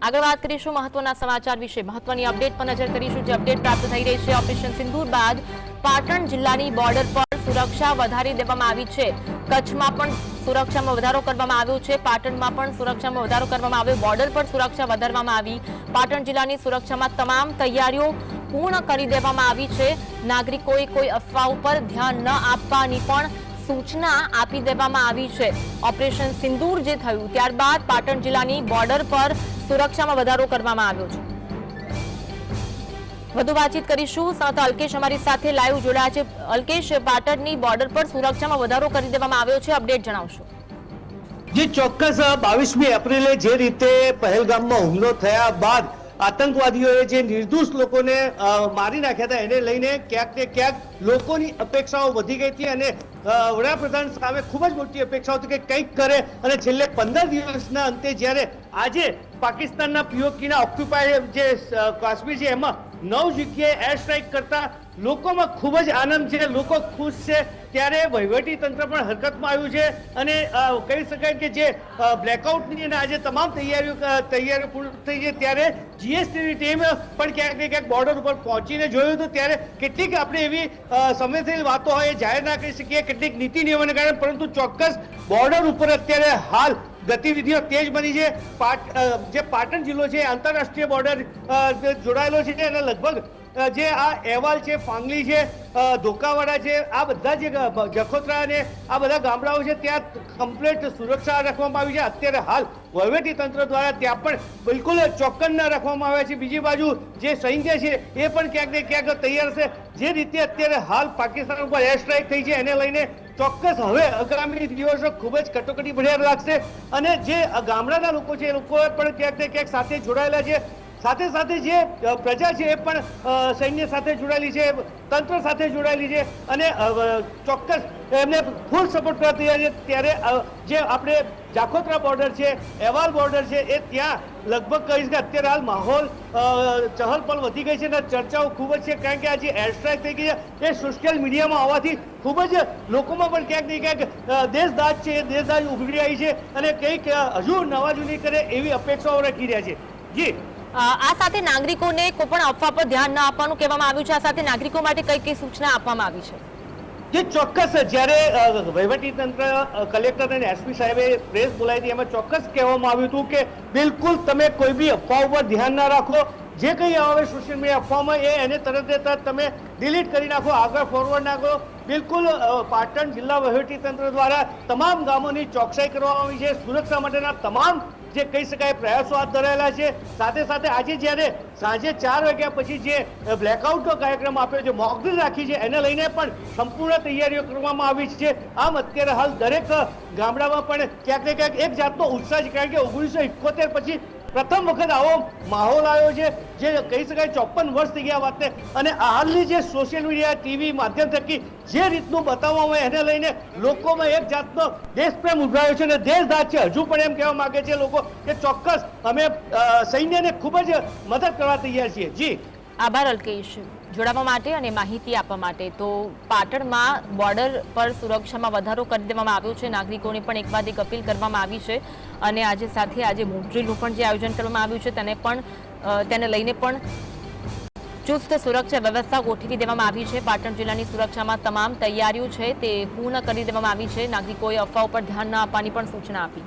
આગળ વાત કરીશું મહત્વના સમાચાર વિશે, મહત્વની અપડેટ પર નજર કરીશું જે અપડેટ પ્રાપ્ત થઈ રહી છે। ઓપરેશન સિંદૂર બાદ પાટણ જિલ્લાની બોર્ડર પર સુરક્ષા વધારી દેવામાં આવી છે। કચ્છમાં પણ સુરક્ષામાં વધારો કરવામાં આવ્યો છે, પાટણમાં પણ સુરક્ષામાં વધારો કરવામાં આવ્યો। બોર્ડર પર સુરક્ષા વધારવામાં આવી। પાટણ જિલ્લાની સુરક્ષામાં તમામ તૈયારીઓ પૂર્ણ કરી દેવામાં આવી છે। નાગરિકોએ કોઈ અફવા ઉપર ધ્યાન ન આપવાની પણ सूचना आपी देवामां आवी छे। ऑपरेशन सिंदूर जे थयुं त्यारबाद पाटण जिल्लानी बॉर्डर पर सुरक्षामां वधारो करवामां आव्यो छे। વધુ વાતચીત કરીશું સાથે અલ્કેશ અમારી સાથે લાઈવ જોડાયા છે। અલ્કેશ, પાટણની બોર્ડર પર સુરક્ષામાં વધારો કરી દેવામાં આવ્યો છે, અપડેટ જણાવશો? જે ચોક્કસ 22મી એપ્રિલે જે રીતે પહેલગામમાં હુમલો થયા બાદ આતંકવાદીઓએ જે નિર્દોષ લોકોને મારી નાખ્યા હતા એને લઈને ક્યાંક ને ક્યાંક લોકોની અપેક્ષાઓ વધી ગઈ હતી અને વડાપ્રધાન સામે ખૂબ જ મોટી અપેક્ષાઓ હતી કે કંઈક કરે। અને છેલ્લે 15 દિવસના અંતે જ્યારે આજે પાકિસ્તાનના પીઓકેના ઓક્યુપાય જે કાશ્મીર છે એમાં 9 જગ્યાએ એર સ્ટ્રાઇક કરતા લોકોમાં ખૂબ જ આનંદ છે, લોકો ખુશ છે। ત્યારે વહીવટી તંત્ર પણ હરકતમાં આવ્યું છે અને કહી શકાય કે જે બ્લેકઆઉટની અને આજે તમામ તૈયારીઓ પૂર્ણ થઈ છે ત્યારે જીએસટીની ટીમ પણ ક્યાંક ને ક્યાંક બોર્ડર ઉપર પહોંચીને જોયું હતું। ત્યારે કેટલીક આપણે એવી સંવેદનશીલ વાતો હોય એ જાહેર ના કરી શકીએ, કેટલીક નીતિ નિયમોને કારણે, પરંતુ ચોક્કસ બોર્ડર ઉપર અત્યારે હાલ ગતિવિધિઓ તેજ બની છે। જે પાટણ જિલ્લો છે આંતરરાષ્ટ્રીય બોર્ડર જોડાયેલો છે અને લગભગ જે આ અહેવાલ છે, ફાંગલી છે, ધોકાવાડા છે, આ બધા જે જખોત્રા અને આ બધા ગામડાઓ છે ત્યાં કમ્પ્લીટ સુરક્ષા રાખવામાં આવી છે। અત્યારે હાલ વહીવટી તંત્ર દ્વારા ત્યાં પણ બિલકુલ ચોક્કસ રાખવામાં આવ્યા છે। બીજી બાજુ જે સૈન્ય છે એ પણ ક્યાંક ને ક્યાંક તૈયાર છે। જે રીતે અત્યારે હાલ પાકિસ્તાન ઉપર એર સ્ટ્રાઇક થઈ છે એને લઈને ચોક્કસ હવે આગામી દિવસો ખૂબ જ કટોકટી ભર્યા લાગશે અને જે ગામડાના લોકો છે એ લોકો પણ ક્યાંક ને ક્યાંક સાથે જોડાયેલા છે। સાથે સાથે જે પ્રજા છે એ પણ સૈન્ય સાથે જોડાયેલી છે, તંત્ર સાથે જોડાયેલી છે અને ચોક્કસ એમને ફૂલ સપોર્ટ કરવા તૈયાર છે। ત્યારે જે આપણે જાખોત્રા બોર્ડર છે, અહેવાલ બોર્ડર છે એ ત્યાં લગભગ કહીશ કે અત્યારે હાલ માહોલ ચહલપહલ વધી ગઈ છે અને ચર્ચાઓ ખૂબ જ છે, કારણ કે આ જે એર સ્ટ્રાઇક થઈ ગઈ છે એ સોશિયલ મીડિયામાં આવવાથી ખૂબ જ લોકોમાં પણ ક્યાંક ને ક્યાંક દેશદાજ છે એ દેશદાજ ઉભરી આવી છે અને કંઈક હજુ નવાજૂની કરે એવી અપેક્ષાઓ રાખી રહ્યા છે। જી, આ સાથે નાગરિકોને કોઈ પણ અફવા પર ધ્યાન ન આપવાનું કહેવામાં આવ્યું છે। આ સાથે નાગરિકો માટે કઈ કઈ સૂચના આપવામાં આવી છે? જે ચોક્કસ જ્યારે વહીવટી તંત્ર કલેક્ટર અને એસપી સાહેબે પ્રેસ બોલાવી હતી એમાં ચોક્કસ કહેવામાં આવ્યું હતું કે બિલકુલ તમે કોઈ બી અફવા ઉપર ધ્યાન ના રાખો। જે કંઈ આવે સોશિયલ મીડિયા અફવામાં એને તરત તમે ડિલીટ કરી નાખો, આગળ ફોરવર્ડ નાખો। બિલકુલ પાટણ જિલ્લા વહીવટી તંત્ર દ્વારા તમામ ગામોની ચોકસાઈ કરવામાં આવી છે, સુરક્ષા માટેના તમામ જે કહી શકાય પ્રયાસો હાથ ધરાયેલા છે। સાથે સાથે આજે જ્યારે સાંજે 4 વાગ્યા પછી જે બ્લેકઆઉટનો કાર્યક્રમ આપ્યો છે, મોકડ્રીલ રાખી છે, એને લઈને પણ સંપૂર્ણ તૈયારીઓ કરવામાં આવી છે। આમ અત્યારે હાલ દરેક ગામડામાં પણ ક્યાંક ને ક્યાંક એક જાતનો ઉત્સાહ છે, કારણ કે 1971 પછી પ્રથમ વખત આવો માહોલ આવ્યો છે, જે કહી શકાય 54 વર્ષ થઈ ગયા વાતને અને હાલની જે સોશિયલ મીડિયા, ટીવી માધ્યમ થકી જે રીતનું બતાવવામાં આવે એને લઈને લોકોમાં એક જાતનો દેશપ્રેમ ઉભરાયો છે અને દેશદાજ છે। હજુ પણ એમ કહેવા માંગે છે લોકો કે ચોક્કસ અમે સૈન્યને ખૂબ જ મદદ કરવા તૈયાર છીએ। જી, આભાર અલ્કેશ જોડાવા માટે અને માહિતી આપવા માટે। તો પાટણમાં બોર્ડર પર સુરક્ષામાં વધારો કરી દેવામાં આવ્યો છે, નાગરિકોને પણ એક બાદ એક અપીલ કરવામાં આવી છે અને આજે સાથે આજે મોકડ્રીલનું પણ જે આયોજન કરવામાં આવ્યું છે તેને લઈને પણ ચુસ્ત સુરક્ષા વ્યવસ્થા ગોઠવી દેવામાં આવી છે। પાટણ જિલ્લાની સુરક્ષામાં તમામ તૈયારીઓ છે તે પૂર્ણ કરી દેવામાં આવી છે। નાગરિકોએ અફવા ઉપર ધ્યાન ન આપવાની પણ સૂચના આપી।